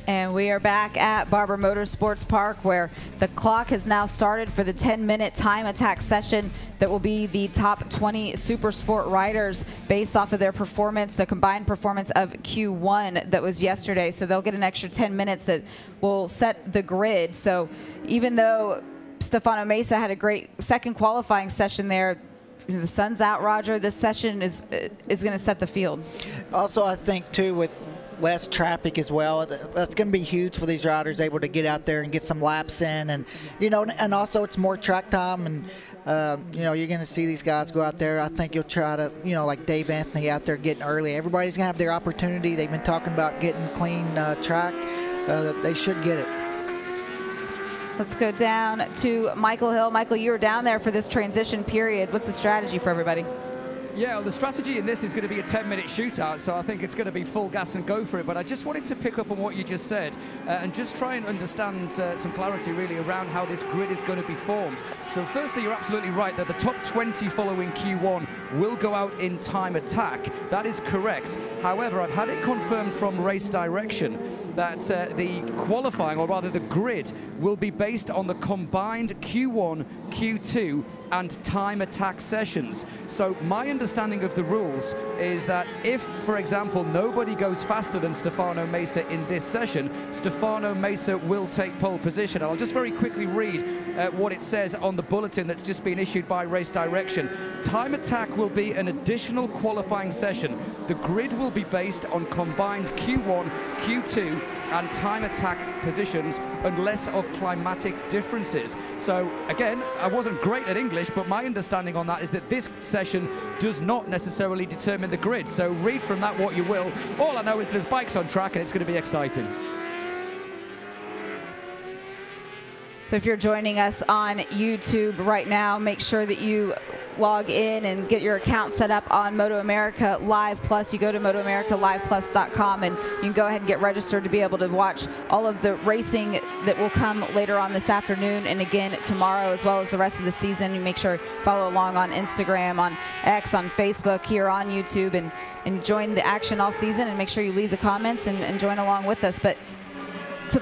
And we are back at Barber Motorsports Park, where the clock has now started for the 10-minute time attack session that will be the top 20 Supersport riders based off of their performance, the combined performance of Q1 that was yesterday. So they'll get an extra 10 minutes that will set the grid. So even though Stefano Mesa had a great second qualifying session there, the sun's out, Roger, this session is going to set the field. Also, I think, too, with less traffic as well, that's going to be huge for these riders, able to get out there and get some laps in, and and also it's more track time, and you're going to see these guys go out there. I think you'll try to, like Dave Anthony out there getting early. Everybody's going to have their opportunity. They've been talking about getting clean track. They should get it. Let's go down to Michael Hill. Michael, you were down there for this transition period. What's the strategy for everybody? Yeah, well, the strategy in this is going to be a 10-minute shootout, so I think it's going to be full gas and go for it. But I just wanted to pick up on what you just said and just try and understand some clarity, really, around how this grid is going to be formed. So firstly, you're absolutely right that the top 20 following Q1 will go out in time attack. That is correct. However, I've had it confirmed from race direction that the qualifying, or rather the grid, will be based on the combined Q1, Q2 and time attack sessions. So my understanding of the rules is that if, for example, nobody goes faster than Stefano Mesa in this session, Stefano Mesa will take pole position. I'll just very quickly read what it says on the bulletin that's just been issued by race direction. Time attack will be an additional qualifying session. The grid will be based on combined Q1, Q2 and time attack positions unless of climatic differences. So again, I wasn't great at English, but my understanding on that is that this session does not necessarily determine the grid. So read from that what you will. All I know is there's bikes on track and it's going to be exciting. So if you're joining us on YouTube right now, make sure that you log in and get your account set up on MotoAmerica Live Plus. You go to MotoAmericaLivePlus.com and you can go ahead and get registered to be able to watch all of the racing that will come later on this afternoon and again tomorrow, as well as the rest of the season. You make sure follow along on Instagram, on X, on Facebook, here on YouTube, and join the action all season, and make sure you leave the comments and join along with us. But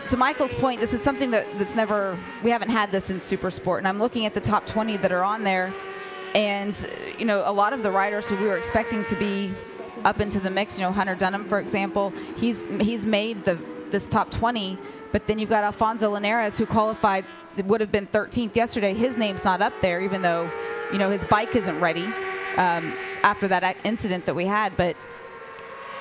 to Michael's point, this is something that's never, we haven't had this in Supersport, and I'm looking at the top 20 that are on there, and a lot of the riders who we were expecting to be up into the mix, Hunter Dunham, for example, he's made this top 20, but then you've got Alfonso Linares, who qualified, would have been 13th yesterday. His name's not up there, even though his bike isn't ready after that incident that we had, but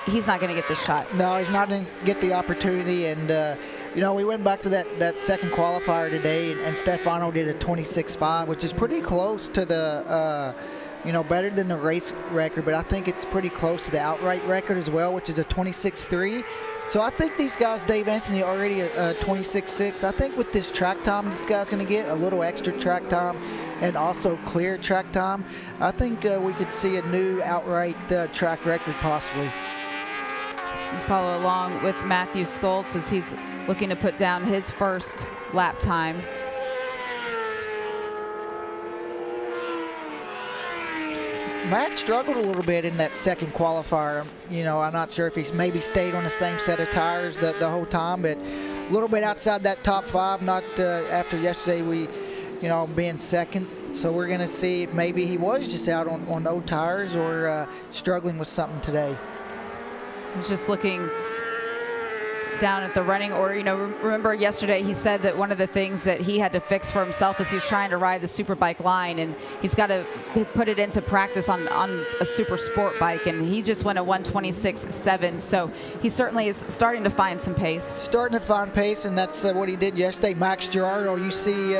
he's not going to get this shot. No, he's not going to get the opportunity. And, we went back to that second qualifier today, and Stefano did a 26.5, which is pretty close to the, better than the race record, but I think it's pretty close to the outright record as well, which is a 26.3. So I think these guys, Dave Anthony already a 26.6. I think with this track time, this guy's going to get a little extra track time and also clear track time. I think we could see a new outright track record possibly. Follow along with Matthew Skoltz as he's looking to put down his first lap time. Matt struggled a little bit in that second qualifier. I'm not sure if he's maybe stayed on the same set of tires the whole time, but a little bit outside that top 5, not after yesterday we, being second. So we're going to see if maybe he was just out on old tires or struggling with something today. Just looking down at the running order, remember yesterday he said that one of the things that he had to fix for himself is he was trying to ride the Superbike line, and he's got to put it into practice on a super sport bike, and he just went a 1:26.7, so he certainly is starting to find some pace. Starting to find pace, and that's what he did yesterday. Max Girardo, you see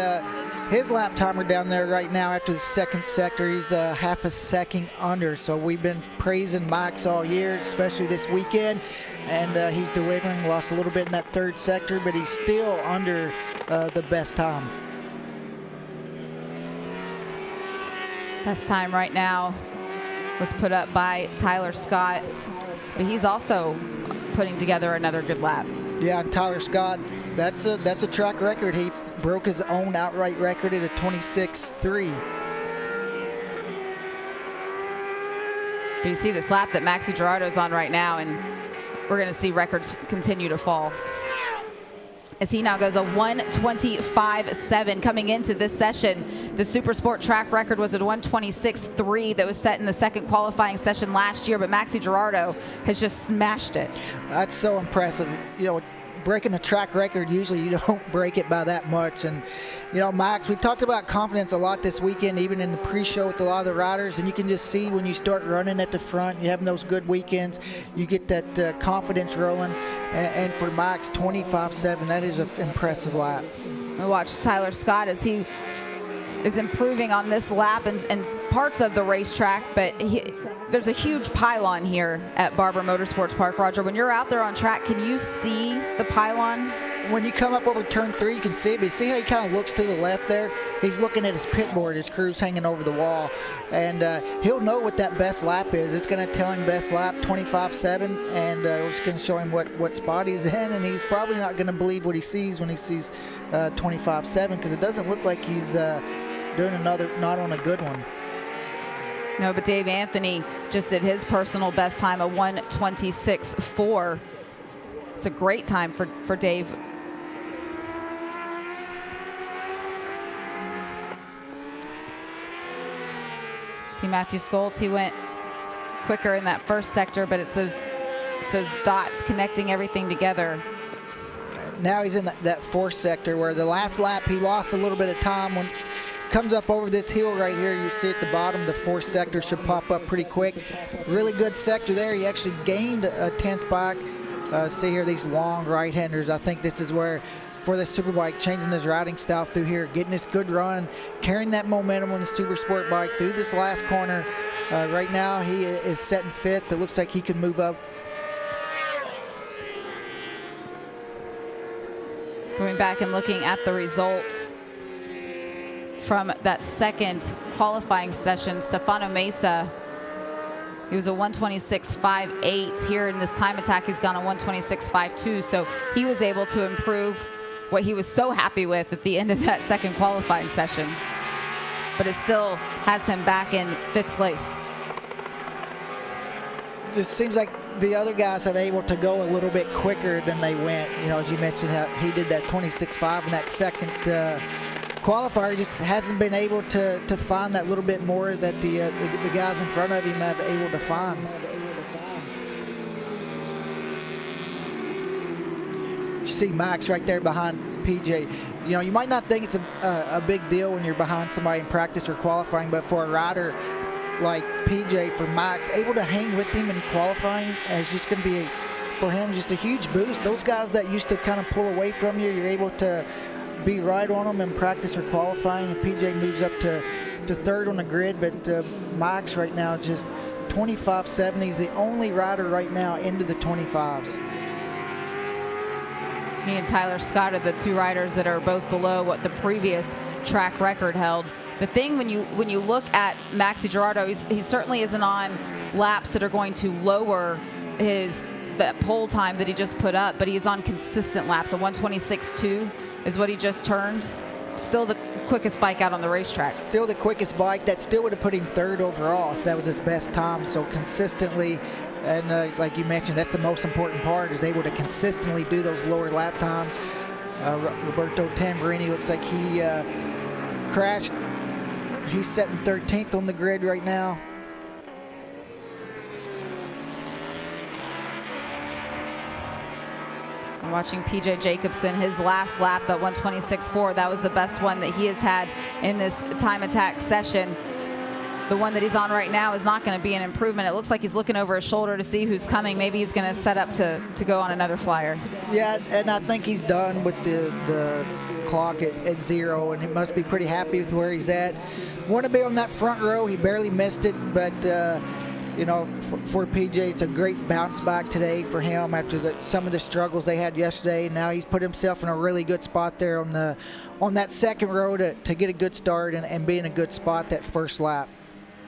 his lap timer down there right now after the second sector. He's half a second under, so we've been praising Max all year, especially this weekend, and he's delivering. Lost a little bit in that third sector, but he's still under the best time. Best time right now was put up by Tyler Scott, but he's also putting together another good lap. Yeah, Tyler Scott, that's a track record. He broke his own outright record at a 26.3. But you see this lap that Maxi Girardo's on right now, and we're going to see records continue to fall. as he now goes a 1:25.7. Coming into this session, the Supersport track record was a 1:26.3 that was set in the second qualifying session last year, but Maxi Girardo has just smashed it. That's so impressive. You know, breaking a track record, usually you don't break it by that much. And, you know, Max, we talked about confidence a lot this weekend, even in the pre-show with a lot of the riders, and you can just see when you start running at the front, you have those good weekends, you get that confidence rolling. And for Max, 25.7, that is an impressive lap. We watch Tyler Scott as he is improving on this lap and parts of the racetrack, but there's a huge pylon here at Barber Motorsports Park. Roger, when you're out there on track, can you see the pylon? When you come up over turn 3, you can see it, but you see how he kind of looks to the left there? He's looking at his pit board, his crew's hanging over the wall, and he'll know what that best lap is. It's going to tell him best lap, 25.7, and we're just going to show him what spot he's in, and he's probably not going to believe what he sees when he sees 25.7, because it doesn't look like he's doing another, not on a good one. No, but Dave Anthony just did his personal best time, a 1:26.4. It's a great time for Dave. See Matthew Skoltz, he went quicker in that first sector, but it's those dots connecting everything together. Now he's in that fourth sector where the last lap he lost a little bit of time. Once comes up over this hill right here, you see at the bottom the fourth sector should pop up pretty quick. Really good sector there. He actually gained a 10th back. See here these long right-handers. I think this is where for the Superbike, changing his riding style through here, getting this good run, carrying that momentum on the Supersport bike through this last corner. Right now he is setting 5th, but looks like he can move up. Going back and looking at the results from that second qualifying session, Stefano Mesa, he was a 1:26.58. Here in this time attack, he's gone a 1:26.52. So he was able to improve what he was so happy with at the end of that second qualifying session. But it still has him back in 5th place. It seems like the other guys have able to go a little bit quicker than they went. You know, as you mentioned, how he did that 26.5 in that second qualifier. Just hasn't been able to find that little bit more that the guys in front of him have been able to find. You see Max right there behind PJ. You know, you might not think it's a big deal when you're behind somebody in practice or qualifying, but for a rider like PJ, for Max, able to hang with him in qualifying, it's just going to be, for him, just a huge boost. Those guys that used to kind of pull away from you, you're able to be right on them in practice or qualifying, and PJ moves up to 3rd on the grid, but Max right now just 25.7. He's the only rider right now into the 25s. He and Tyler Scott are the 2 riders that are both below what the previous track record held. The thing when you look at Maxi Girardo, he certainly isn't on laps that are going to lower that pole time that he just put up, but he is on consistent laps. A 1:26.2 is what he just turned. Still the quickest bike out on the racetrack. Still the quickest bike. That still would have put him 3rd overall if that was his best time. So consistently, and like you mentioned, that's the most important part, is able to consistently do those lower lap times. Roberto Tamburini looks like he crashed. He's setting 13th on the grid right now. I'm watching PJ Jacobson, his last lap, that 1:26.4, that was the best one that he has had in this time attack session. The one that he's on right now is not going to be an improvement. It looks like he's looking over his shoulder to see who's coming. Maybe he's going to set up to go on another flyer. Yeah, and I think he's done with the clock at 0, and he must be pretty happy with where he's at. Want to be on that front row. He barely missed it, but you know, for PJ, it's a great bounce back today for him after some of the struggles they had yesterday. Now he's put himself in a really good spot there on that second row to get a good start and be in a good spot that first lap.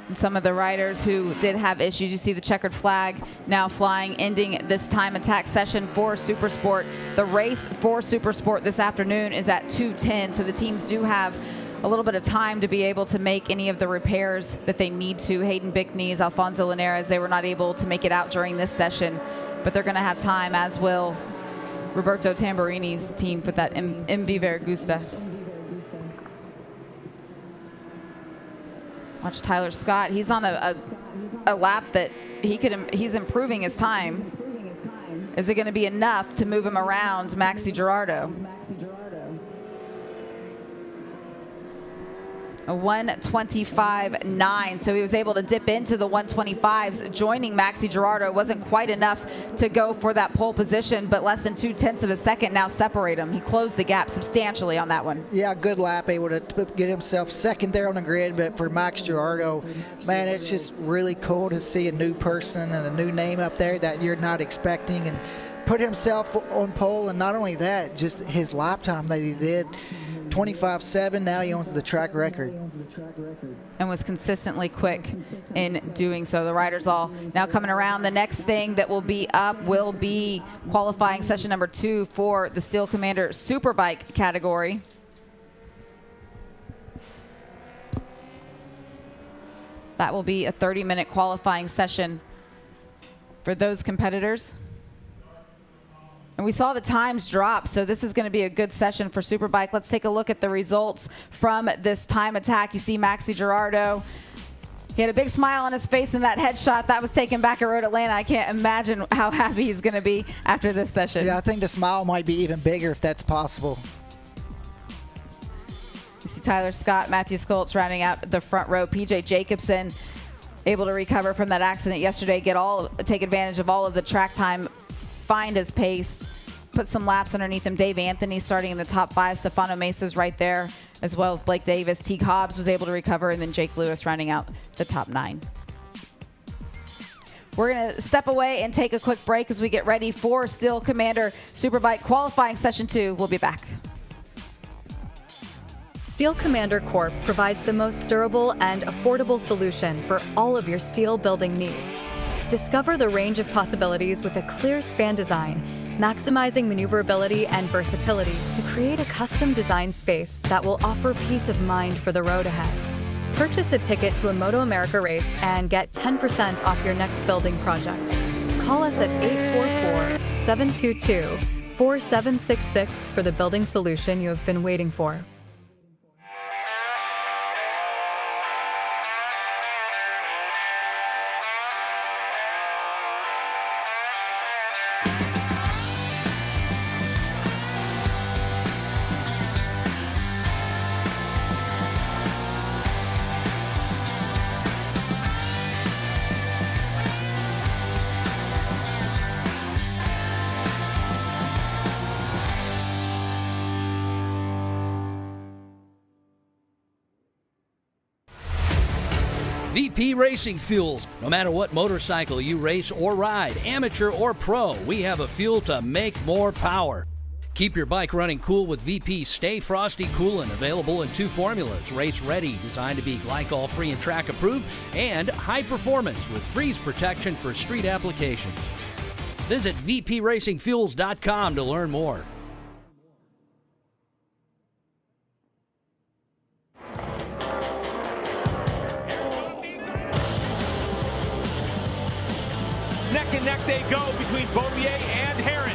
And some of the riders who did have issues, you see the checkered flag now flying, ending this time attack session for Supersport. The race for Supersport this afternoon is at 2:10, so the teams do have a little bit of time to be able to make any of the repairs that they need to. Hayden Bickneys, Alfonso Linares, they were not able to make it out during this session, but they're going to have time, as will Roberto Tamburini's team with that MV Vergusta. Watch Tyler Scott. He's on a lap that he's improving his time. Is it going to be enough to move him around Maxi Girardo? A 1:25.9, so he was able to dip into the 1:25s, joining Maxi Girardo. Wasn't quite enough to go for that pole position, but less than 0.2 of a second now separate him. He closed the gap substantially on that one. Yeah, good lap, able to get himself second there on the grid. But for Max Girardo, man, it's just really cool to see a new person and a new name up there that you're not expecting, and put himself on pole. And not only that, just his lap time that he did. 25.7, now he owns the track record. And was consistently quick in doing so. The riders all now coming around. The next thing that will be up will be qualifying session number 2 for the Steel Commander Superbike category. That will be a 30-minute qualifying session for those competitors. And we saw the times drop, so this is going to be a good session for Superbike. Let's take a look at the results from this time attack. You see Maxi Girardo. He had a big smile on his face in that headshot that was taken back at Road Atlanta. I can't imagine how happy he's going to be after this session. Yeah, I think the smile might be even bigger if that's possible. You see Tyler Scott, Matthew Skoltz rounding out the front row. PJ Jacobson able to recover from that accident yesterday, take advantage of all of the track time, find his pace, put some laps underneath him. Dave Anthony starting in the top 5. Stefano Mesa's right there, as well as Blake Davis. Teague Hobbs was able to recover, and then Jake Lewis rounding out the top 9. We're going to step away and take a quick break as we get ready for Steel Commander Superbike qualifying session 2. We'll be back. Steel Commander Corp provides the most durable and affordable solution for all of your steel building needs. Discover the range of possibilities with a clear span design, maximizing maneuverability and versatility to create a custom design space that will offer peace of mind for the road ahead. Purchase a ticket to a MotoAmerica race and get 10% off your next building project. Call us at 844-722-4766 for the building solution you have been waiting for. VP Racing Fuels. No matter what motorcycle you race or ride, amateur or pro, we have a fuel to make more power. Keep your bike running cool with VP Stay Frosty Coolant, available in 2 formulas. Race ready, designed to be glycol free and track approved, and high performance with freeze protection for street applications. Visit vpracingfuels.com to learn more. Neck and neck they go between Beaubier and Herron.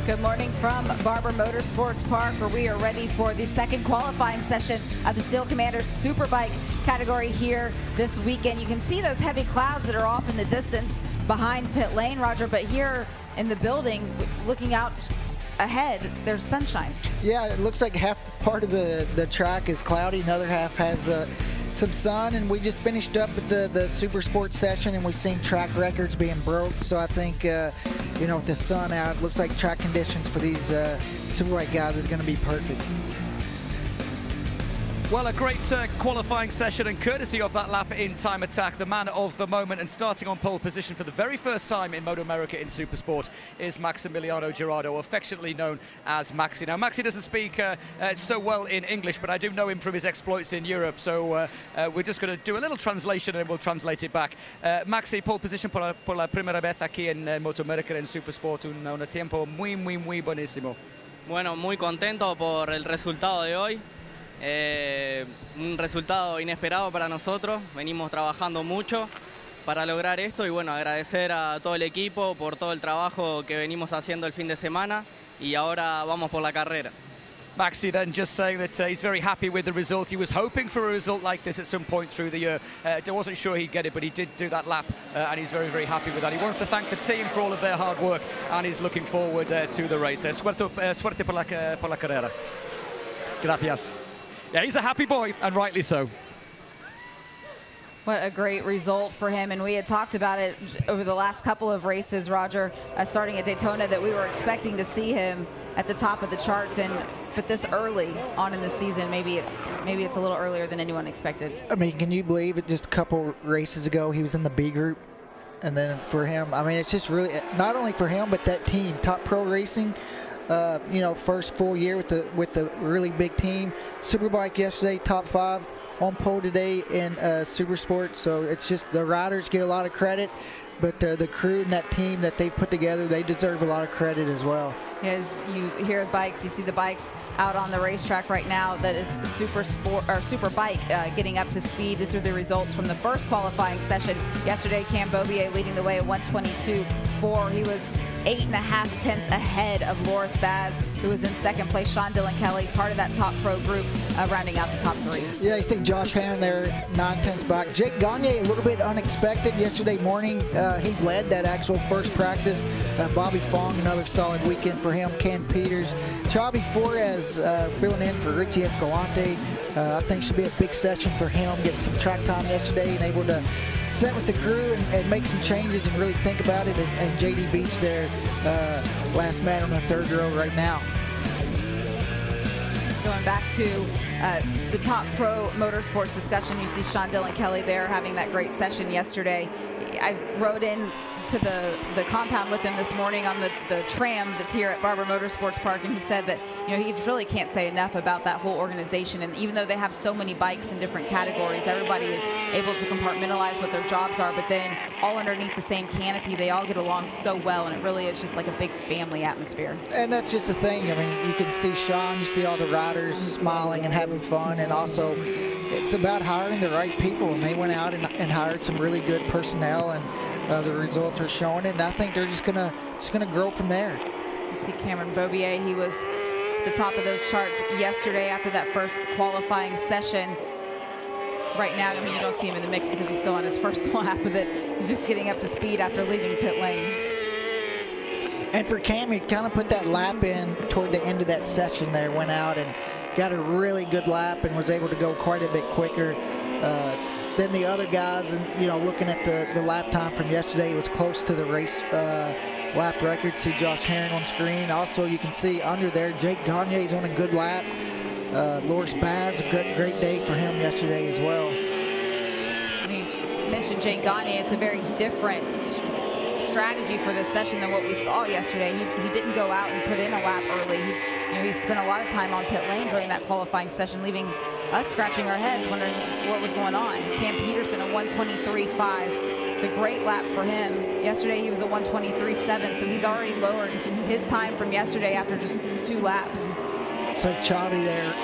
Good morning from Barber Motorsports Park, where we are ready for the second qualifying session of the Steel Commander Superbike category here this weekend. You can see those heavy clouds that are off in the distance behind pit lane, Roger, but here in the building, looking out ahead, there's sunshine. Yeah, it looks like half part of the track is cloudy, another half has some sun, and we just finished up with the Super Sports session, and we've seen track records being broke. So I think, you know, with the sun out, it looks like track conditions for these Superbike guys is going to be perfect. Well, a great qualifying session, and courtesy of that lap in time attack, the man of the moment and starting on pole position for the very first time in MotoAmerica in Supersport is Maximiliano Girardo, affectionately known as Maxi. Now, Maxi doesn't speak so well in English, but I do know him from his exploits in Europe, so we're just going to do a little translation and we'll translate it back. Maxi, pole position por la primera vez aquí en MotoAmerica en Supersport, un tiempo muy buenísimo. Bueno, muy contento por el resultado de hoy. Un resultado inesperado para nosotros, venimos trabajando mucho para lograr esto y bueno, agradecer a todo el equipo por todo el trabajo que venimos haciendo el fin de semana y ahora vamos por la carrera. Maxi then just saying that he's very happy with the result. He was hoping for a result like this at some point through the year. I wasn't sure he'd get it, but he did do that lap, and he's very happy with that. He wants to thank the team for all of their hard work, and he's looking forward to the race. Suerte por la carrera. Gracias. Yeah, he's a happy boy, and rightly so. What a great result for him, and we had talked about it over the last couple of races, Roger, starting at Daytona, that we were expecting to see him at the top of the charts, but this early on in the season, maybe it's a little earlier than anyone expected. I mean, can you believe it? Just a couple races ago, he was in the B group, and then for him, I mean, it's just really not only for him but that team, Top Pro Racing. You know, first full year with the really big team. Superbike yesterday, top 5 on pole today in Supersport. So it's just the riders get a lot of credit, but the crew and that team that they've put together, they deserve a lot of credit as well. As you hear the bikes, you see the bikes out on the racetrack right now. That is Superbike getting up to speed. These are the results from the first qualifying session yesterday. Cam Beaubier leading the way at 1:22.4. He was 8.5 tenths ahead of Loris Baz, who was in second place. Sean Dillon Kelly, part of that top pro group, rounding out the top 3. Yeah, you see Josh Hamm there, 9 tenths back. Jake Gagne, a little bit unexpected yesterday morning. He led that actual first practice. Bobby Fong, another solid weekend for him. Ken Peters. Chavi Flores filling in for Richie Escalante. I think should be a big session for him, getting some track time yesterday and able to sit with the crew and make some changes and really think about it. And JD Beach there, last man on the 3rd row right now. Going back to the top pro motorsports discussion, you see Sean Dillon Kelly there having that great session yesterday. I rode in to the compound with him this morning on the tram that's here at Barber Motorsports Park, and he said that, you know, he really can't say enough about that whole organization. And even though they have so many bikes in different categories, everybody is able to compartmentalize what their jobs are, but then all underneath the same canopy, they all get along so well, and it really is just like a big family atmosphere. And that's just the thing. I mean, you can see Sean, you see all the riders smiling and having fun, and also it's about hiring the right people, and they went out and hired some really good personnel, and the results are showing it, and I think they're just gonna grow from there. You see Cameron Beaubier, he was at the top of those charts yesterday after that first qualifying session. Right now, I mean, you don't see him in the mix because he's still on his first lap of it. He's just getting up to speed after leaving pit lane. And for Cam, he kind of put that lap in toward the end of that session there, went out and got a really good lap and was able to go quite a bit quicker than the other guys. And, you know, looking at the lap time from yesterday, it was close to the race lap record. See Josh Herring on screen. Also, you can see under there, Jake Gagne is on a good lap. Loris Baz, a great day for him yesterday as well. We mentioned Jake Gagne. It's a very different strategy for this session than what we saw yesterday. He didn't go out and put in a lap early. He spent a lot of time on pit lane during that qualifying session, leaving us scratching our heads wondering what was going on. Cam Peterson, a 1:23.5. It's a great lap for him. Yesterday he was a 1:23.7, so he's already lowered his time from yesterday after just 2 laps. So Chavi there,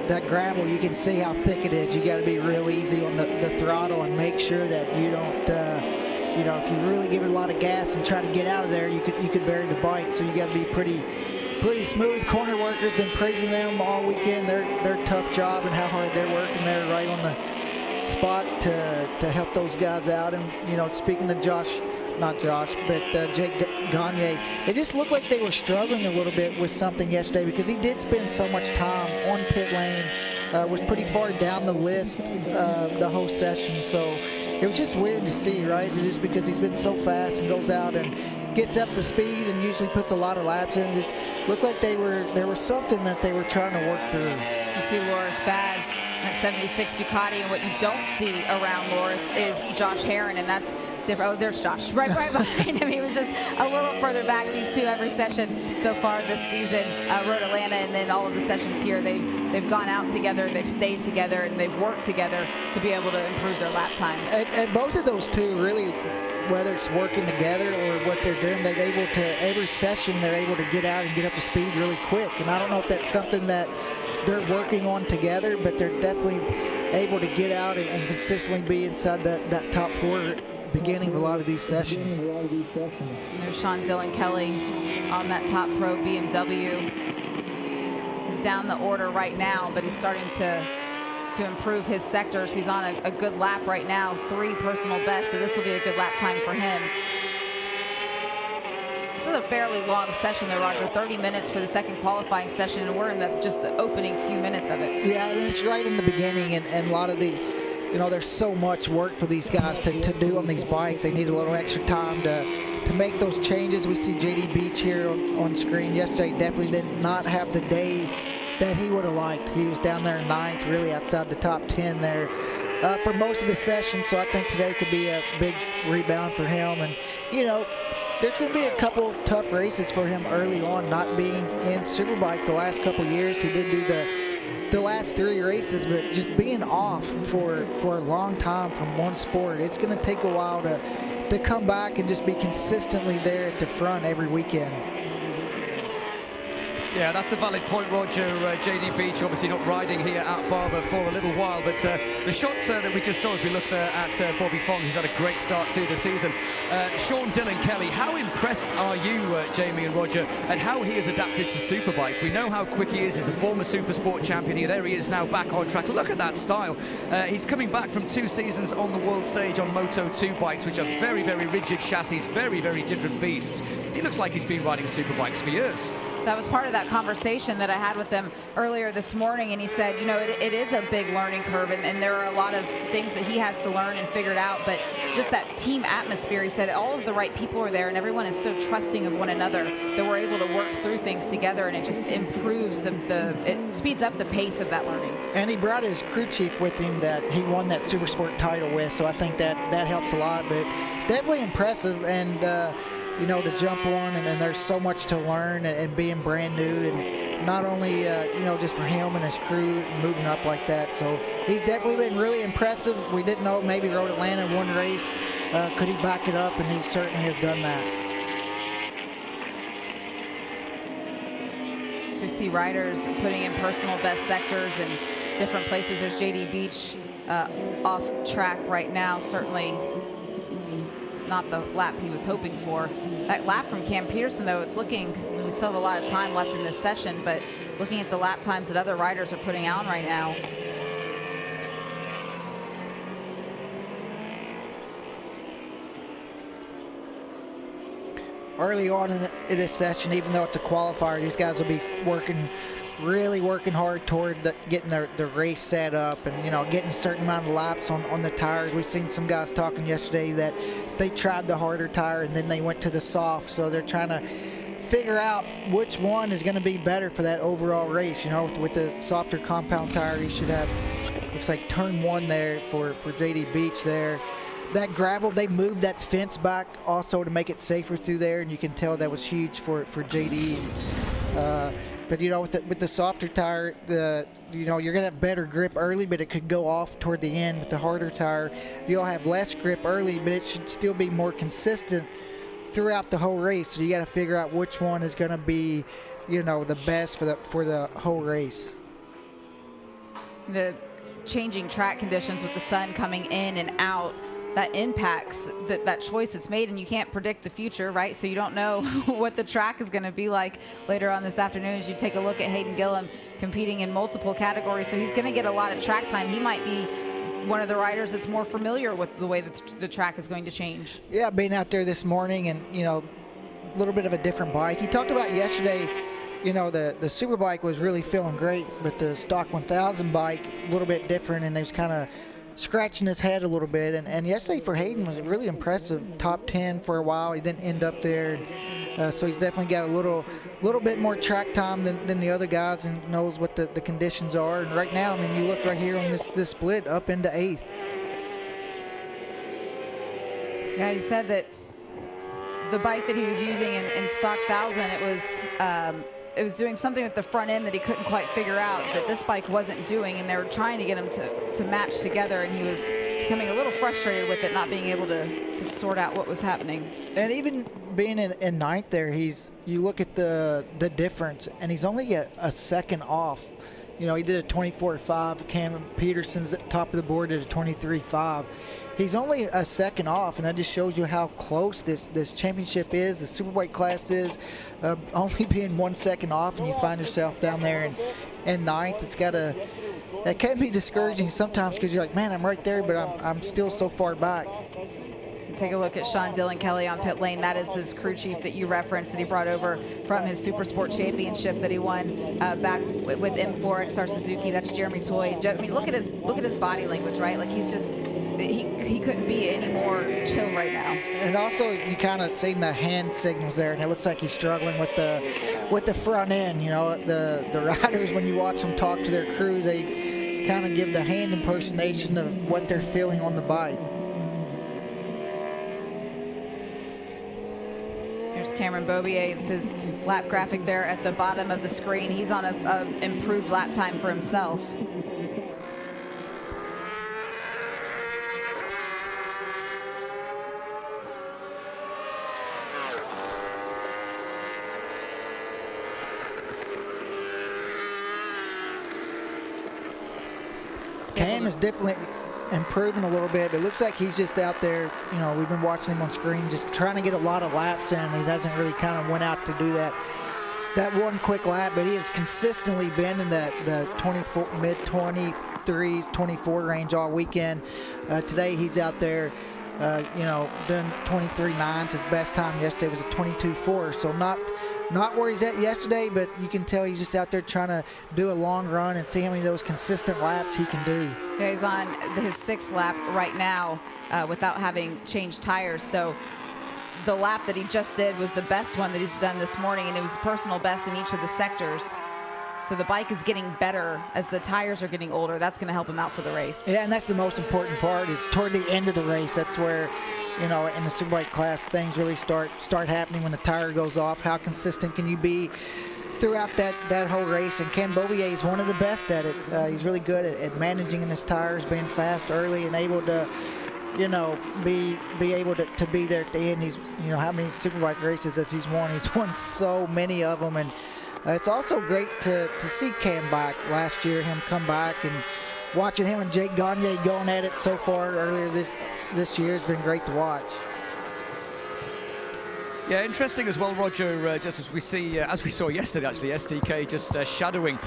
that gravel, you can see how thick it is. You got to be real easy on the throttle and make sure that you don't, you know, if you really give it a lot of gas and try to get out of there, you could bury the bike. So you got to be pretty smooth. Corner workers, been praising them all weekend. Their tough job and how hard they're working there right on the spot to help those guys out. And, you know, speaking to Jake Gagne, it just looked like they were struggling a little bit with something yesterday because he did spend so much time on pit lane, was pretty far down the list the whole session. So it was just weird to see, right? Just because he's been so fast and goes out and gets up to speed and usually puts a lot of laps in. Just looked like there was something that they were trying to work through. You see Loris Baz in that 76 Ducati, and what you don't see around Loris is Josh Herron, and that's different. Oh, there's Josh right behind him. He was just a little further back. These two every session so far this season, Road Atlanta, and then all of the sessions here, they've gone out together, they've stayed together, and they've worked together to be able to improve their lap times. And both of those two really, whether it's working together or what they're doing, they're able to, every session they're able to get out and get up to speed really quick. And I don't know if that's something that they're working on together, but they're definitely able to get out and consistently be inside that top four beginning of a lot of these sessions. There's Sean Dylan Kelly on that top pro BMW. He's down the order right now, but he's starting to improve his sectors. He's on a good lap right now, 3 personal bests, so this will be a good lap time for him. This is a fairly long session there, Roger. 30 minutes for the second qualifying session, and we're in just the opening few minutes of it. Yeah, and it's right in the beginning, and a lot of the, there's so much work for these guys to do on these bikes. They need a little extra time to make those changes. We see JD Beach here on screen yesterday. Definitely did not have the day that he would have liked. He was down there in 9th, really outside the top 10 there for most of the session, so I think today could be a big rebound for him. And, there's going to be a couple tough races for him early on, not being in Superbike the last couple years. He did do the last 3 races, but just being off for a long time from one sport, it's going to take a while to come back and just be consistently there at the front every weekend. Yeah, that's a valid point, Roger. JD Beach obviously not riding here at Barber for a little while, but the shots that we just saw as we looked at Bobby Fong, who's had a great start to the season. Sean Dylan Kelly, how impressed are you, Jamie and Roger, at how he has adapted to Superbike? We know how quick he is. He's a former Supersport champion here. There he is now back on track. Look at that style. He's coming back from 2 seasons on the world stage on Moto2 bikes, which are very, very rigid chassis, very, very different beasts. He looks like he's been riding Superbikes for years. That was part of that conversation that I had with him earlier this morning, and he said, it is a big learning curve, and there are a lot of things that he has to learn and figure it out, but just that team atmosphere, he said all of the right people are there, and everyone is so trusting of one another that we're able to work through things together, and it just improves it speeds up the pace of that learning. And he brought his crew chief with him that he won that Supersport title with, so I think that helps a lot, but definitely impressive. And to jump on, and there's so much to learn, and being brand new, and not only just for him and his crew moving up like that. So he's definitely been really impressive. We didn't know maybe Road Atlanta one race, could he back it up, and he certainly has done that. So we see riders putting in personal best sectors in different places. There's JD Beach off track right now, certainly not the lap he was hoping for. That lap from Cam Peterson, though, it's looking, we still have a lot of time left in this session, but looking at the lap times that other riders are putting on right now. Early on in this session, even though it's a qualifier, these guys will be really working hard toward getting the race set up, and getting a certain amount of laps on the tires. We've seen some guys talking yesterday that they tried the harder tire and then they went to the soft, so they're trying to figure out which one is going to be better for that overall race. With the softer compound tire, you should have, looks like turn 1 there for JD Beach there. That gravel, they moved that fence back also to make it safer through there, and you can tell that was huge for JD. But with the softer tire, you're gonna have better grip early, but it could go off toward the end. With the harder tire, you'll have less grip early, but it should still be more consistent throughout the whole race. So you got to figure out which one is gonna be, the best for the whole race. The changing track conditions with the sun coming in and out, that impacts that choice that's made, and you can't predict the future, right? So you don't know what the track is going to be like later on this afternoon as you take a look at Hayden Gillum competing in multiple categories. So he's going to get a lot of track time. He might be one of the riders that's more familiar with the way that the track is going to change. Yeah, being out there this morning and, a little bit of a different bike. He talked about yesterday, the Superbike was really feeling great, but the stock 1000 bike, a little bit different, and there's kind of scratching his head a little bit. And yesterday for Hayden was really impressive. Top 10 for a while. He didn't end up there. So he's definitely got a little bit more track time than the other guys, and knows what the conditions are. And right now, I mean, you look right here on this split up into 8th. Yeah, he said that the bike that he was using in stock 1000, it was doing something with the front end that he couldn't quite figure out that this bike wasn't doing, and they were trying to get him to match together, and he was becoming a little frustrated with it, not being able to sort out what was happening. And even being in 9th there, you look at the difference, and he's only a second off. You know, he did a 24.5. Cam Peterson's at the top of the board did a 23.5. He's only a second off, and that just shows you how close this championship is, the Superbike class is, only being 1 second off, and you find yourself down there in 9th. It can be discouraging sometimes, because you're like, man, I'm right there, but I'm still so far back. Take a look at Sean Dillon Kelly on pit lane. That is this crew chief that you referenced that he brought over from his Supersport championship that he won back with M4 XR Suzuki. That's Jeremy Toy. I mean, look at his body language, right? Like, he's just he couldn't be any more chill right now. And also, you kind of seen the hand signals there, and it looks like he's struggling with the front end. You know, the riders, when you watch them talk to their crews, they kind of give the hand impersonation of what they're feeling on the bike. Here's Cameron Bobier. It's his lap graphic there at the bottom of the screen. He's on a improved lap time for himself. Cam is definitely improving a little bit. It looks like he's just out there, you know, we've been watching him on screen, just trying to get a lot of laps in. He hasn't really kind of went out to do that one quick lap, but he has consistently been in the 24, mid-23s, 24 range all weekend. Today he's out there, you know, doing 23.9s. His best time yesterday was a 22.4, so not where he's at yesterday, but you can tell he's just out there trying to do a long run and see how many of those consistent laps he can do. Yeah, he's on his 6th lap right now without having changed tires. So the lap that he just did was the best one that he's done this morning, and it was personal best in each of the sectors. So the bike is getting better as the tires are getting older. That's going to help him out for the race. Yeah, and that's the most important part. It's toward the end of the race. That's where, you know, in the Superbike class, things really start happening when the tire goes off. How consistent can you be throughout that whole race? And Ken Bobier is one of the best at it. He's really good at managing in his tires, being fast early, and able to, you know, be able to be there at the end. He's, you know, how many Superbike races has he's won? He's won so many of them, and it's also great to see Cam back last year, him come back, and watching him and Jake Gagne going at it so far earlier this year has been great to watch. Yeah, interesting as well, Roger, just as we see, as we saw yesterday actually, STK just shadowing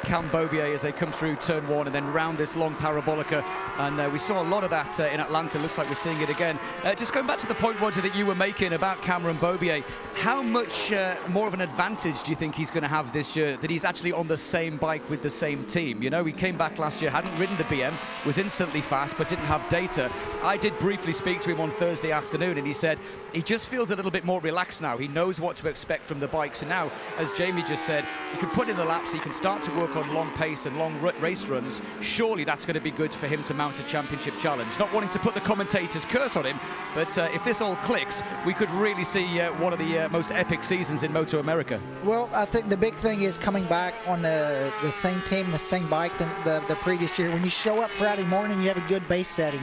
Cam Bobier as they come through turn 1 and then round this long parabolica, and we saw a lot of that in Atlanta. Looks like we're seeing it again. Just going back to the point, Roger, that you were making about Cameron Bobier, how much more of an advantage do you think he's going to have this year that he's actually on the same bike with the same team? You know, he came back last year, hadn't ridden the BM, was instantly fast, but didn't have data. I did briefly speak to him on Thursday afternoon, and he said he just feels a little bit more relaxed now. He knows what to expect from the bike. So now, as Jamie just said, he can put in the laps, he can start to work on long pace and long race runs. Surely that's going to be good for him to mount a championship challenge. Not wanting to put the commentator's curse on him, but if this all clicks, we could really see one of the most epic seasons in MotoAmerica. Well, I think the big thing is coming back on the same team, the same bike than the previous year. When you show up Friday morning, you have a good base setting.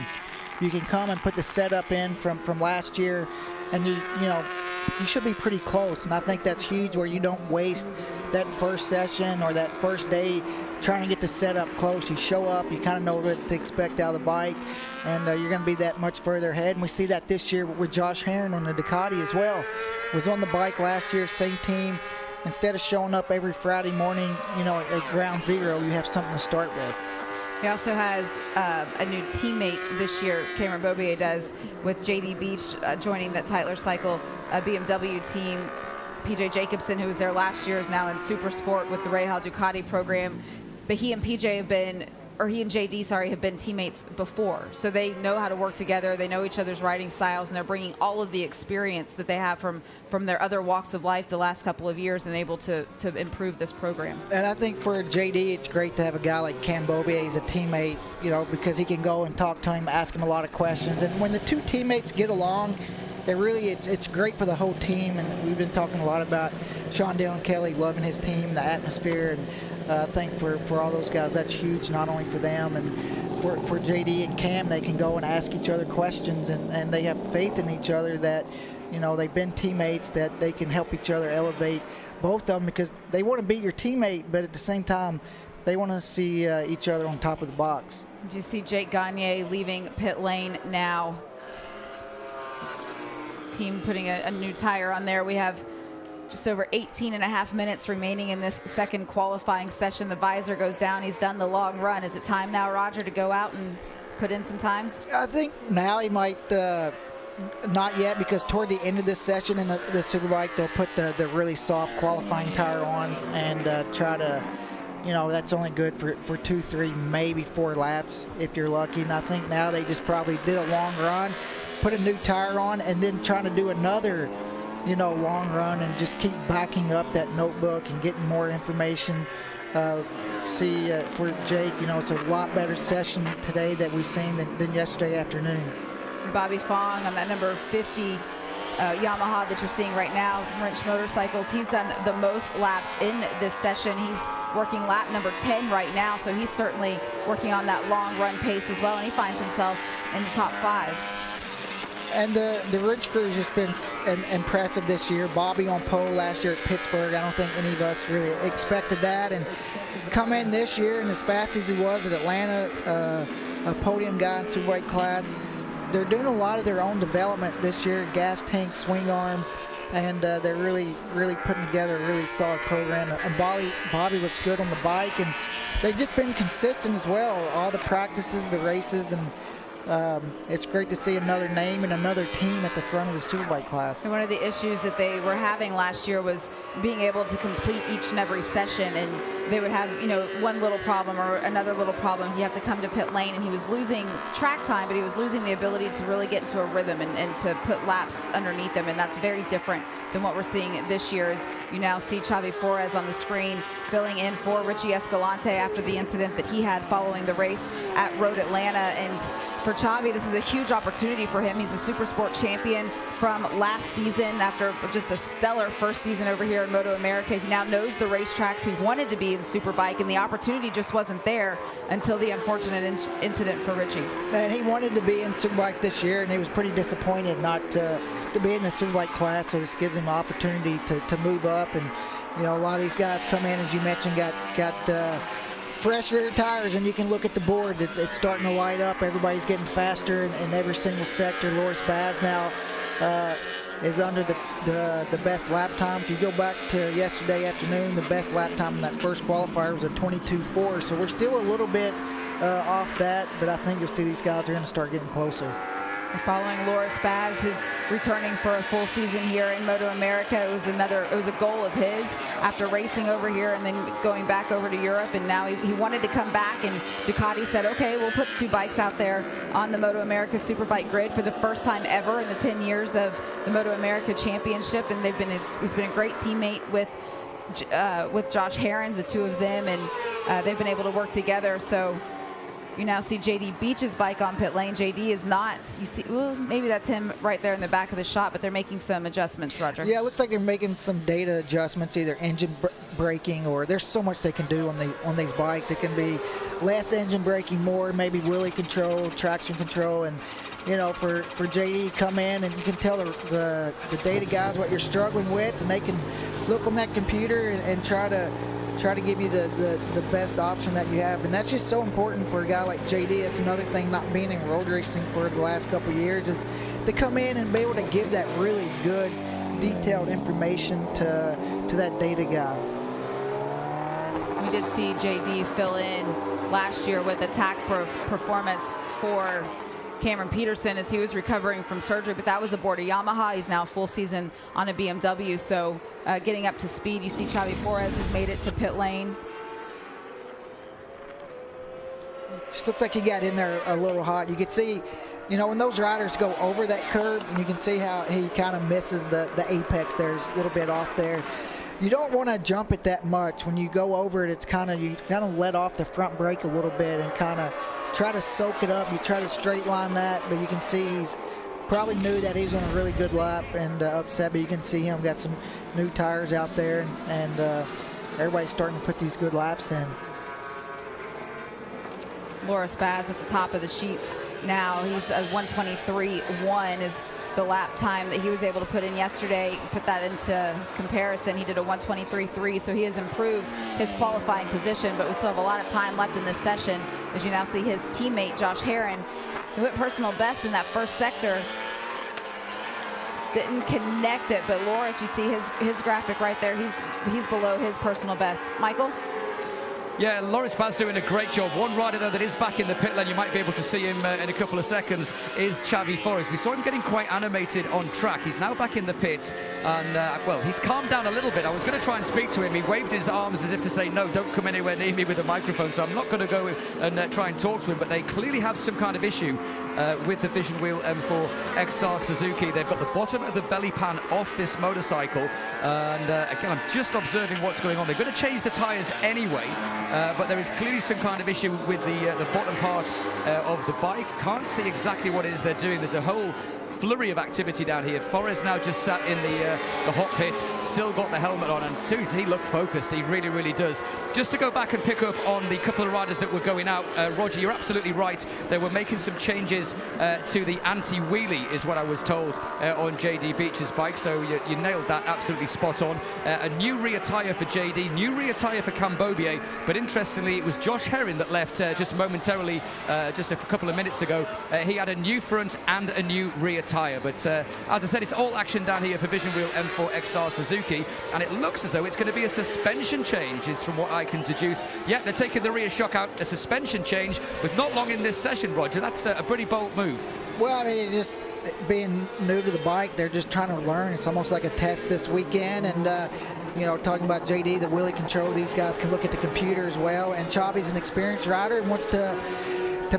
You can come and put the setup in from last year, and you know, you should be pretty close, and I think that's huge, where you don't waste that first session or that first day trying to get the setup close. You show up, you kind of know what to expect out of the bike, and you're going to be that much further ahead. And we see that this year with Josh Herron on the Ducati as well. Was on the bike last year, same team. Instead of showing up every Friday morning, you know, at ground zero, you have something to start with. He also has a new teammate this year, Cameron Bobier does, with JD Beach joining that Tytler Cycle BMW team. PJ Jacobson, who was there last year, is now in Supersport with the Rahal Ducati program. But he and PJ have been he and JD, sorry, have been teammates before. So they know how to work together. They know each other's riding styles, and they're bringing all of the experience that they have from their other walks of life the last couple of years and able to improve this program. And I think for JD, it's great to have a guy like Cam Beaubier as a teammate, you know, because he can go and talk to him, ask him a lot of questions. And when the two teammates get along, it's great for the whole team. And we've been talking a lot about Sean Dillon Kelly loving his team, the atmosphere, and I think for all those guys, that's huge, not only for them and for JD and Cam. They can go and ask each other questions, and they have faith in each other that, you know, they've been teammates, that they can help each other elevate, both of them, because they want to be your teammate, but at the same time, they want to see each other on top of the box. Do you see Jake Gagne leaving pit lane now? Team putting a new tire on there. We have just over 18 and a half minutes remaining in this second qualifying session. The visor goes down. He's done the long run. Is it time now, Roger, to go out and put in some times? I think now he might not yet, because toward the end of this session in the Superbike, they'll put the really soft qualifying tire on and try to, you know, that's only good for 2, 3, maybe 4 laps if you're lucky. And I think now they just probably did a long run, put a new tire on, and then trying to do another, you know, long run and just keep backing up that notebook and getting more information. For Jake, you know, it's a lot better session today that we've seen than yesterday afternoon. Bobby Fong on that number 50 Yamaha that you're seeing right now from Wrench Motorcycles. He's done the most laps in this session. He's working lap number 10 right now, so he's certainly working on that long run pace as well, and he finds himself in the top 5. And the Ridge crew has just been impressive this year. Bobby on pole last year at Pittsburgh. I don't think any of us really expected that. And come in this year, and as fast as he was at Atlanta, a podium guy in Superbike class. They're doing a lot of their own development this year, gas tank, swing arm, and they're really putting together a really solid program. And Bobby looks good on the bike, and they've just been consistent as well. All the practices, the races, and it's great to see another name and another team at the front of the Superbike class. And one of the issues that they were having last year was being able to complete each and every session, and they would have, you know, one little problem or another little problem. You have to come to pit lane, and he was losing track time, but he was losing the ability to really get into a rhythm and to put laps underneath them, and that's very different than what we're seeing this year. As you now see Xavi Flores on the screen filling in for Richie Escalante after the incident that he had following the race at Road Atlanta. And for Xavi, this is a huge opportunity for him. He's a Supersport champion from last season after just a stellar first season over here in MotoAmerica. He now knows the racetracks. He wanted to be in Superbike, and the opportunity just wasn't there until the unfortunate incident for Richie. And he wanted to be in Superbike this year, and he was pretty disappointed not to be in the Superbike class, so this gives him an opportunity to move up. And, you know, a lot of these guys come in, as you mentioned, got fresh rear tires, and you can look at the board. It's starting to light up. Everybody's getting faster in every single sector. Loris Baz now is under the best lap time. If you go back to yesterday afternoon, the best lap time in that first qualifier was a 22.4. So we're still a little bit off that, but I think you'll see these guys are going to start getting closer. We're following Loris Baz, who's returning for a full season here in MotoAmerica. It was a goal of his after racing over here and then going back over to Europe, and now he wanted to come back, and Ducati said, okay, we'll put 2 bikes out there on the MotoAmerica Superbike grid for the first time ever in the 10 years of the MotoAmerica Championship, and he's been a great teammate with Josh Herron, the two of them, and they've been able to work together. So you now see JD Beach's bike on pit lane. JD is not. You see, well, maybe that's him right there in the back of the shot, but they're making some adjustments, Roger. Yeah, it looks like they're making some data adjustments, either engine braking, or there's so much they can do on these bikes. It can be less engine braking, more maybe wheelie control, traction control, and you know, for JD come in and you can tell the data guys what you're struggling with, and they can look on that computer and try to give you the best option that you have. And that's just so important for a guy like JD. It's another thing, not being in road racing for the last couple of years, is to come in and be able to give that really good detailed information to that data guy. We did see JD fill in last year with attack performance for Cameron Peterson as he was recovering from surgery, but that was aboard a Yamaha. He's now full season on a BMW, so getting up to speed. You see Xavi Flores has made it to pit lane. just looks like he got in there a little hot. You could see, you know, when those riders go over that curb, and you can see how he kind of misses the apex there. There's a little bit off there. You don't want to jump it that much. When you go over it, it's kind of, you kind of let off the front brake a little bit and kind of try to soak it up. You try to straight line that, but you can see he's probably knew that he's on a really good lap and upset, but you can see him got some new tires out there, and everybody's starting to put these good laps in. Loris Baz at the top of the sheets now. He's a 1:23.1 is the lap time that he was able to put in yesterday. Put that into comparison, he did a 1:23.3, so he has improved his qualifying position, but we still have a lot of time left in this session. As you now see his teammate Josh Herron, who went personal best in that first sector, didn't connect it, but Loris, you see his graphic right there, he's below his personal best. Michael? Yeah, Loris Baz doing a great job. One rider, though, that is back in the pit lane, you might be able to see him in a couple of seconds, is Xavi Forres. We saw him getting quite animated on track. He's now back in the pits, and, well, he's calmed down a little bit. I was going to try and speak to him. He waved his arms as if to say, no, don't come anywhere near me with a microphone, so I'm not going to go and try and talk to him, but they clearly have some kind of issue with the Vision Wheel M4 X-Star Suzuki. They've got the bottom of the belly pan off this motorcycle, and again, I'm just observing what's going on. They're going to change the tyres anyway, but there is clearly some kind of issue with the bottom part of the bike. Can't see exactly what it is they're doing. There's a whole flurry of activity down here. Forres now just sat in the hot pit, still got the helmet on, and he looked focused. He really, really does. Just to go back and pick up on the couple of riders that were going out, Roger, you're absolutely right. They were making some changes to the anti-wheelie, is what I was told, on JD Beach's bike, so you nailed that absolutely spot on. A new rear tyre for JD, new rear tyre for Cambobier, but interestingly, it was Josh Herron that left just momentarily, just a couple of minutes ago. He had a new front and a new rear tyre, but as I said, it's all action down here for Vision Wheel M4 X-Star Suzuki, and it looks as though it's going to be a suspension change, is from what I can deduce. Yeah, they're taking the rear shock out, a suspension change with not long in this session, Roger. That's a pretty bold move. Well, I mean, it's just being new to the bike, they're just trying to learn. It's almost like a test this weekend, and you know, talking about JD, the wheelie control, these guys can look at the computer as well, and Chavi's an experienced rider and wants to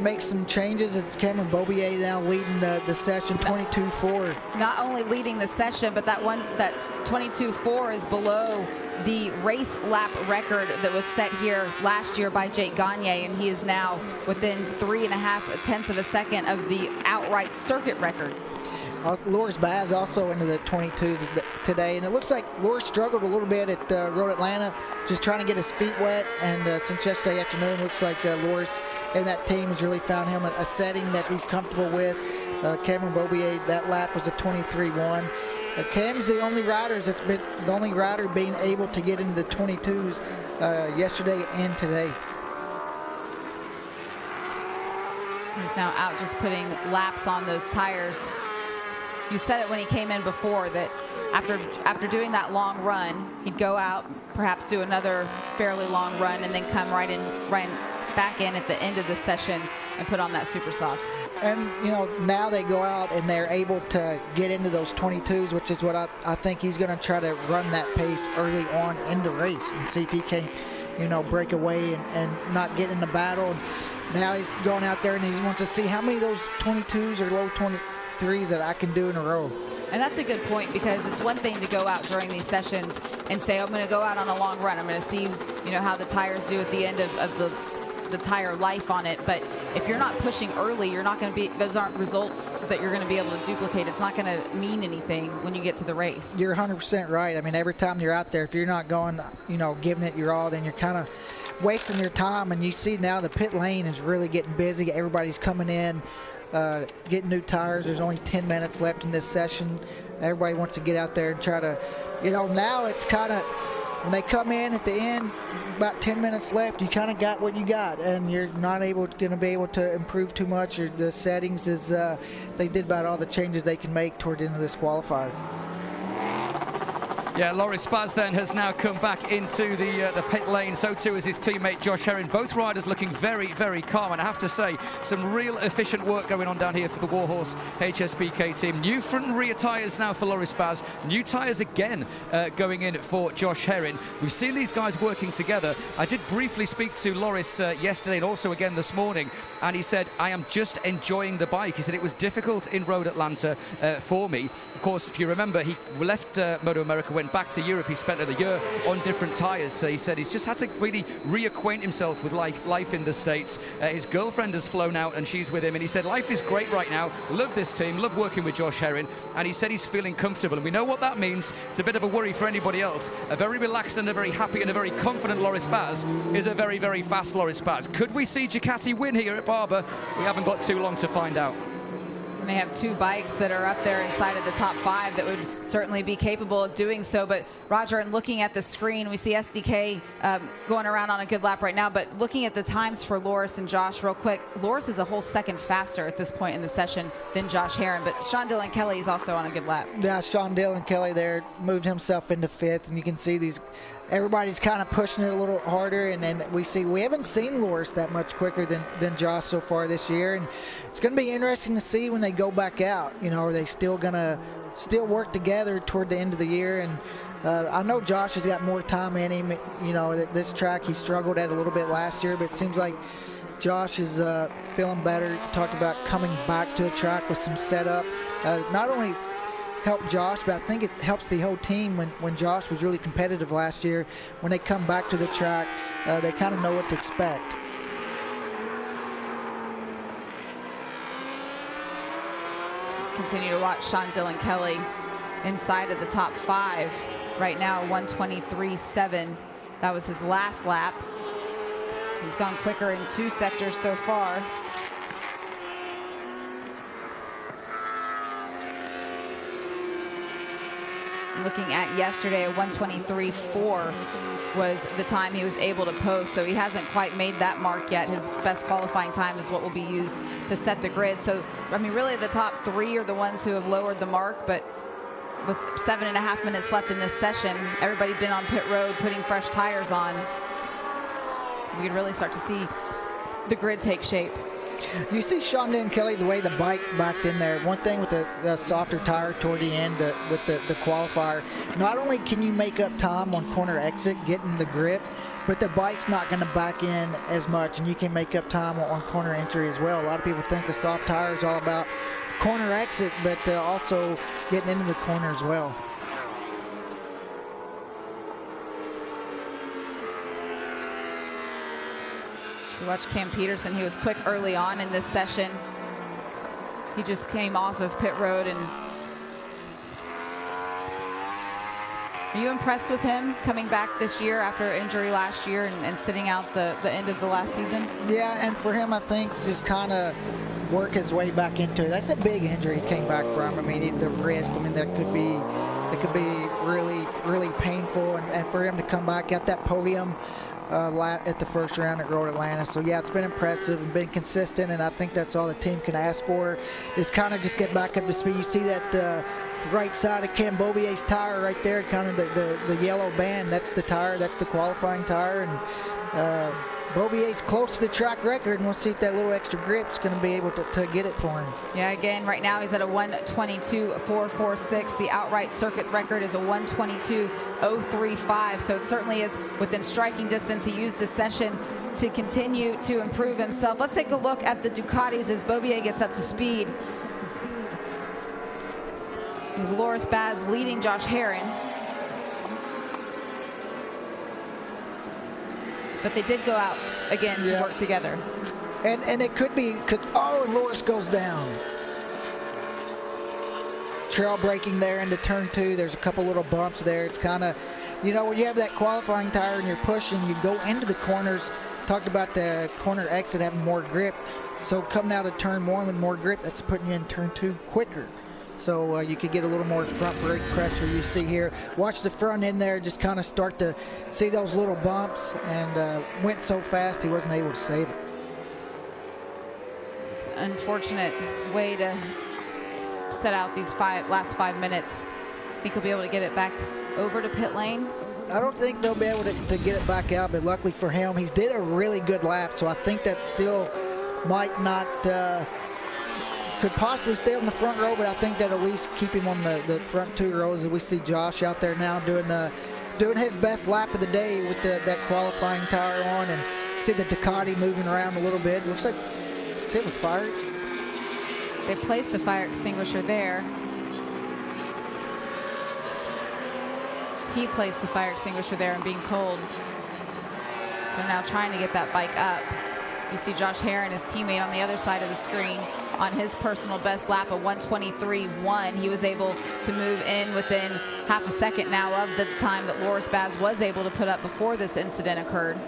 make some changes. As Cameron Bobier now leading the session, 22.4. Not only leading the session, but that 22.4 is below the race lap record that was set here last year by Jake Gagne, and he is now within 3.5 tenths of a second of the outright circuit record. Loris Baz also into the 22s today, and it looks like Loris struggled a little bit at Road Atlanta, just trying to get his feet wet, and since yesterday afternoon, looks like Loris and that team has really found him a setting that he's comfortable with. Cameron Bobier, that lap was a 23.1. Cam's the only rider being able to get into the 22s yesterday and today. He's now out just putting laps on those tires. You said it when he came in before, that after doing that long run, he'd go out, perhaps do another fairly long run, and then come right back in at the end of the session and put on that super soft. And, you know, now they go out and they're able to get into those 22s, which is what I think he's going to try to run that pace early on in the race and see if he can, you know, break away and not get in the battle. And now he's going out there and he wants to see how many of those 22s or low 23s that I can do in a row. And that's a good point, because it's one thing to go out during these sessions and say, I'm going to go out on a long run. I'm going to see, you know, how the tires do at the end of the tire life on it. But if you're not pushing early, you're not going to be, those aren't results that you're going to be able to duplicate. It's not going to mean anything when you get to the race. You're 100% right. I mean, every time you're out there, if you're not going, you know, giving it your all, then you're kind of wasting your time. And you see now the pit lane is really getting busy. Everybody's coming in, getting new tires. There's only 10 minutes left in this session. Everybody wants to get out there and try to, you know, now it's kind of, when they come in at the end, about 10 minutes left, you kind of got what you got, and you're not going to be able to improve too much. The settings is, they did about all the changes they can make toward the end of this qualifier. Yeah, Loris Baz then has now come back into the pit lane. So too is his teammate Josh Herring. Both riders looking very, very calm. And I have to say, some real efficient work going on down here for the Warhorse HSBK team. New front and rear tyres now for Loris Baz. New tyres again going in for Josh Herring. We've seen these guys working together. I did briefly speak to Loris yesterday and also again this morning. And he said, I am just enjoying the bike. He said it was difficult in Road Atlanta for me. Of course, if you remember, he left MotoAmerica, went back to Europe. He spent a year on different tyres. So he said he's just had to really reacquaint himself with life in the States. His girlfriend has flown out and she's with him. And he said life is great right now. Love this team. Love working with Josh Herring. And he said he's feeling comfortable. And we know what that means. It's a bit of a worry for anybody else. A very relaxed and a very happy and a very confident Loris Baz is a very, very fast Loris Baz. Could we see Ducati win here at Barber? We haven't got too long to find out. They have two bikes that are up there inside of the top 5 that would certainly be capable of doing so. But Roger, and looking at the screen, we see SDK going around on a good lap right now. But looking at the times for Loris and Josh real quick, Loris is a whole second faster at this point in the session than Josh Herring. But Sean Dylan Kelly is also on a good lap. Yeah, Sean Dylan Kelly there moved himself into 5th, and you can see these. Everybody's kind of pushing it a little harder, and then we haven't seen Loris that much quicker than Josh so far this year, and it's going to be interesting to see when they go back out. You know, are they still going to work together toward the end of the year? And I know Josh has got more time in him. You know, this track he struggled at a little bit last year, but it seems like Josh is feeling better. Talked about coming back to the track with some setup. Not only help Josh, but I think it helps the whole team when Josh was really competitive last year. When they come back to the track, they kind of know what to expect. Continue to watch Sean Dylan Kelly inside of the top 5 right now, 1:23.7. That was his last lap. He's gone quicker in 2 sectors so far. Looking at yesterday, a 1:23.4 was the time he was able to post, so he hasn't quite made that mark yet. His best qualifying time is what will be used to set the grid. So, I mean, really the top 3 are the ones who have lowered the mark, but with 7.5 minutes left in this session, everybody been on pit road putting fresh tires on. We could really start to see the grid take shape. You see Sean Dylan Kelly, the way the bike backed in there. One thing with the softer tire toward the end with the qualifier, not only can you make up time on corner exit, getting the grip, but the bike's not going to back in as much, and you can make up time on corner entry as well. A lot of people think the soft tire is all about corner exit, but also getting into the corner as well. So watch Cam Peterson. He was quick early on in this session. He just came off of pit road. And are you impressed with him coming back this year after injury last year and sitting out the end of the last season? Yeah, and for him, I think just kind of work his way back into it. That's a big injury he came back from. I mean, the wrist. I mean, that could be really, really painful. And for him to come back at that podium at the first round at Road Atlanta. So yeah, it's been impressive and been consistent, and I think that's all the team can ask for is kind of just get back up to speed. You see that right side of Cam Beaubier's tire right there, kind of the yellow band. That's the tire, that's the qualifying tire, and Beaubier's close to the track record, and we'll see if that little extra grip is going to be able to get it for him. Yeah, again, right now he's at a 1:22.446. The outright circuit record is a 1:22.035, so it certainly is within striking distance. He used this session to continue to improve himself. Let's take a look at the Ducatis as Beaubier gets up to speed. Loris Baz leading Josh Herring. But they did go out again to work together. And it could be because, and Loris goes down. Trail braking there into turn 2. There's a couple little bumps there. It's kind of, you know, when you have that qualifying tire and you're pushing, you go into the corners. Talked about the corner exit having more grip. So coming out of turn 1 with more grip, that's putting you in turn 2 quicker. So you could get a little more front brake pressure you see here. Watch the front end there, just kind of start to see those little bumps, and went so fast he wasn't able to save it. It's an unfortunate way to set out these last 5 minutes. I think he'll be able to get it back over to pit lane. I don't think they'll be able to get it back out, but luckily for him, he's did a really good lap, so I think that still might not, could possibly stay on the front row, but I think that at least keep him on the front 2 rows. As we see Josh out there now doing his best lap of the day with that qualifying tire on, and see the Ducati moving around a little bit. Looks like, see the fire. They placed the fire extinguisher there. He placed the fire extinguisher there and being told. So now trying to get that bike up. You see Josh Herron, his teammate, on the other side of the screen on his personal best lap of 1:23.1. He was able to move in within half a second now of the time that Loris Baz was able to put up before this incident occurred.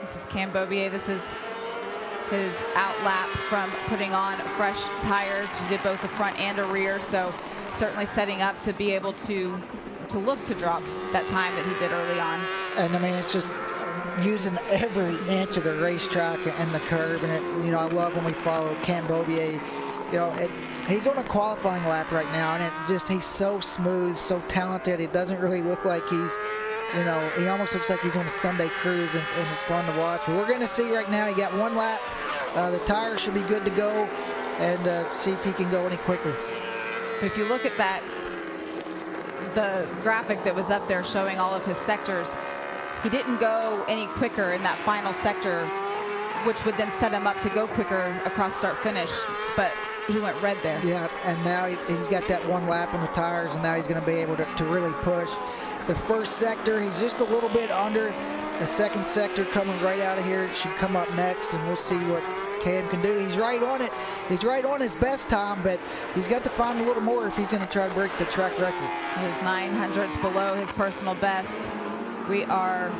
This is Cam Beaubier. This is his out lap from putting on fresh tires. He did both the front and a rear, so certainly setting up to be able to look to drop that time that he did early on. And I mean, it's just using every inch of the racetrack and the curb, and it, I love when we follow Cam Beaubier. He's on a qualifying lap right now, and he's so smooth, so talented. It doesn't really look like he's, he almost looks like he's on a Sunday cruise, and it's fun to watch. But we're going to see right now, he got 1 lap. The tires should be good to go, and see if he can go any quicker. If you look at the graphic that was up there showing all of his sectors, he didn't go any quicker in that final sector, which would then set him up to go quicker across start finish, but he went red there. Yeah, and now he got that 1 lap on the tires, and now he's going to be able to really push. The first sector, he's just a little bit under. The second sector coming right out of here should come up next, and we'll see what Cam can do. He's right on it. He's right on his best time, but he's got to find a little more if he's going to try to break the track record. He is 900ths below his personal best. We are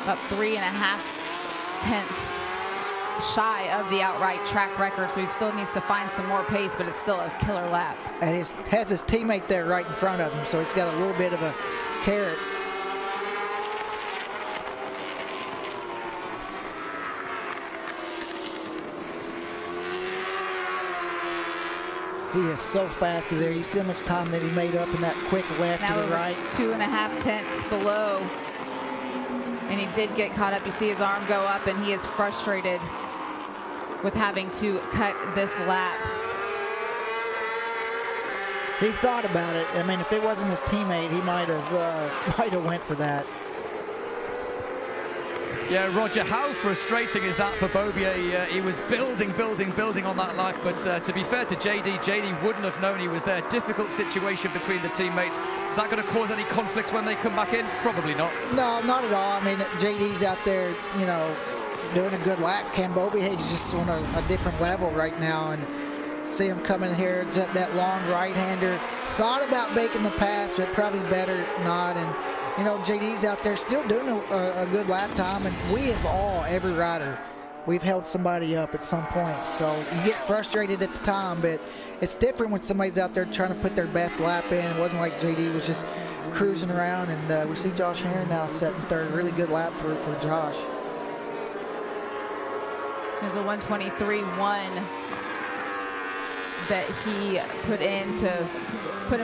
up 3.5 tenths shy of the outright track record, so he still needs to find some more pace, but it's still a killer lap. And he has his teammate there right in front of him, so he's got a little bit of a carrot. He is so fast there. You see how much time that he made up in that quick left now to the right. 2.5 tenths below. And he did get caught up. You see his arm go up, and he is frustrated with having to cut this lap. He thought about it. I mean, if it wasn't his teammate, he might have went for that. Yeah, Roger, how frustrating is that for Beaubier? He was building on that lap, but to be fair to JD wouldn't have known he was there. Difficult situation between the teammates. Is that going to cause any conflict when they come back in? Probably not. No, not at all. I mean, JD's out there, doing a good lap. Cam Beaubier is just on a different level right now, and see him coming here. That long right-hander. Thought about making the pass, but probably better not. And JD's out there still doing a good lap time, and we have every rider, we've held somebody up at some point. So you get frustrated at the time, but it's different when somebody's out there trying to put their best lap in. It wasn't like JD was just cruising around, and we see Josh Herron now setting third. Really good lap for Josh. There's a 1:23.1 that he put in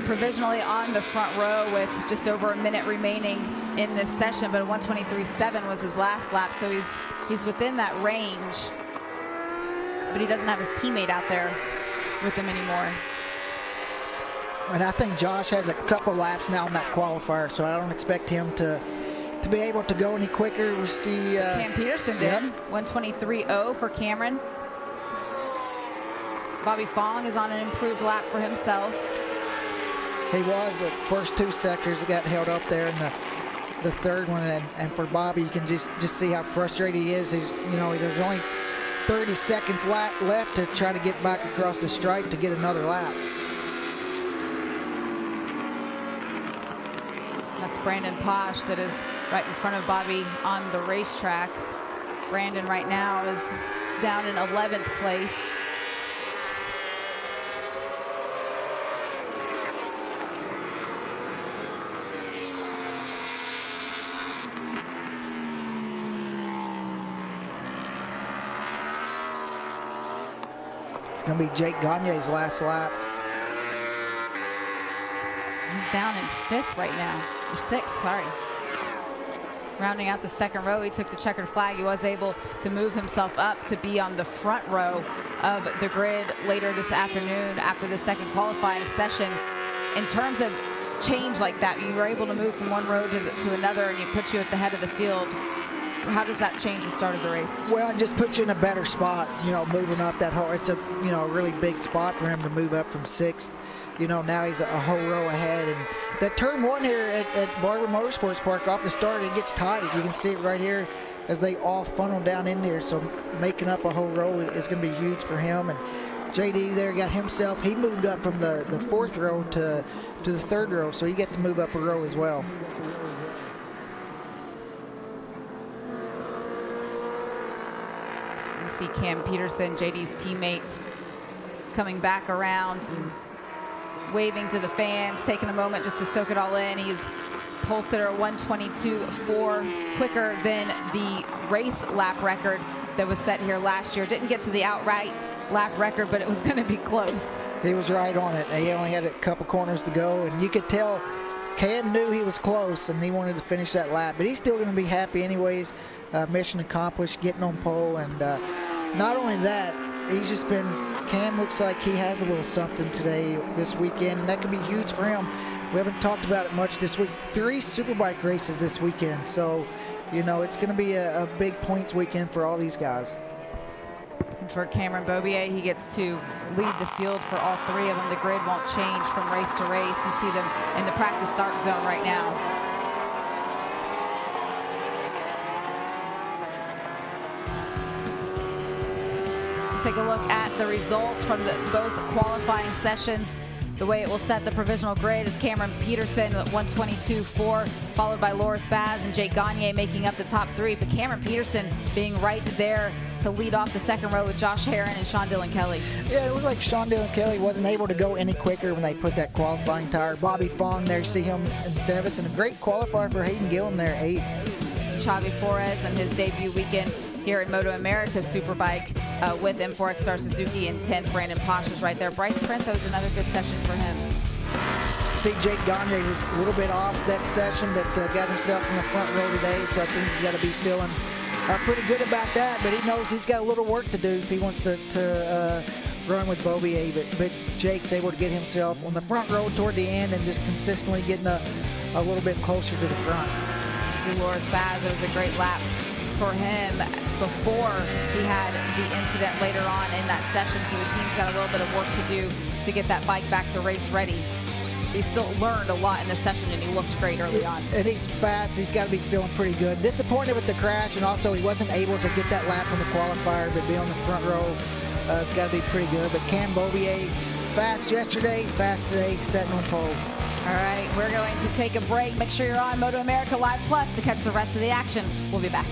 provisionally on the front row with just over a minute remaining in this session, but a 1:23.7 was his last lap, so he's within that range, but he doesn't have his teammate out there with him anymore. And I think Josh has a couple laps now in that qualifier, so I don't expect him to be able to go any quicker. We see Cam Peterson did. Yep. 1:23.0 for Cameron. Bobby Fong is on an improved lap for himself. He was the first 2 sectors that got held up there in the third one, and for Bobby, you can just see how frustrated he is. There's only 30 seconds left to try to get back across the stripe to get another lap. That's Brandon Posh that is right in front of Bobby on the racetrack. Brandon right now is down in 11th place. going to be Jake Gagne's last lap. He's down in 5th right now, or 6th, sorry. Rounding out the second row, he took the checkered flag. He was able to move himself up to be on the front row of the grid later this afternoon after the second qualifying session. In terms of change like that, you were able to move from one row to another, and it puts you at the head of the field. How does that change the start of the race? Well, it just puts you in a better spot, you know, moving up that whole, it's a, you know, a really big spot for him to move up from 6th. You know, now he's a whole row ahead. And that turn 1 here at Barber Motorsports Park off the start, it gets tight. You can see it right here as they all funnel down in there. So making up a whole row is going to be huge for him. And JD there got himself, he moved up from the 4th row to the 3rd row. So you get to move up a row as well. You see Cam Peterson, JD's teammates, coming back around and waving to the fans, taking a moment just to soak it all in. He's pole sitter 122.4, quicker than the race lap record that was set here last year. Didn't get to the outright lap record, but it was going to be close. He was right on it. He only had a couple corners to go, and you could tell Cam knew he was close and he wanted to finish that lap, but he's still going to be happy anyways. Mission accomplished, getting on pole. And not only that, he's just been, Cam looks like he has a little something today, this weekend, and that could be huge for him. We haven't talked about it much this week. 3 Superbike races this weekend, so you know it's going to be a big points weekend for all these guys. And for Cameron Beaubier, he gets to lead the field for all 3 of them. The grid won't change from race to race. You see them in the practice start zone right now. Take a look at the results from both qualifying sessions. The way it will set the provisional grid is Cameron Peterson at 122.4, followed by Loris Baz and Jake Gagne making up the top 3. But Cameron Peterson being right there to lead off the second row with Josh Herron and Sean Dillon Kelly. Yeah, it looked like Sean Dillon Kelly wasn't able to go any quicker when they put that qualifying tire. Bobby Fong there, see him in 7th, and a great qualifier for Hayden Gillum there, 8th. Xavi Flores and his debut weekend here at MotoAmerica Superbike with M4X Star Suzuki in 10th. Brandon Posh is right there. Bryce Prince, that was another good session for him. See, Jake Gagne was a little bit off that session, but got himself in the front row today, so I think he's got to be feeling pretty good about that, but he knows he's got a little work to do if he wants to run with Beaubier. But Jake's able to get himself on the front row toward the end and just consistently getting a little bit closer to the front. See Loris Baz, it was a great lap for him before he had the incident later on in that session, so the team's got a little bit of work to do to get that bike back to race ready. He still learned a lot in the session, and he looked great early on. And he's fast. He's got to be feeling pretty good. Disappointed with the crash, and also he wasn't able to get that lap from the qualifier, but be on the front row, it's got to be pretty good. But Cam Beaubier, fast yesterday, fast today, setting on pole. All right, we're going to take a break. Make sure you're on MotoAmerica Live Plus to catch the rest of the action. We'll be back.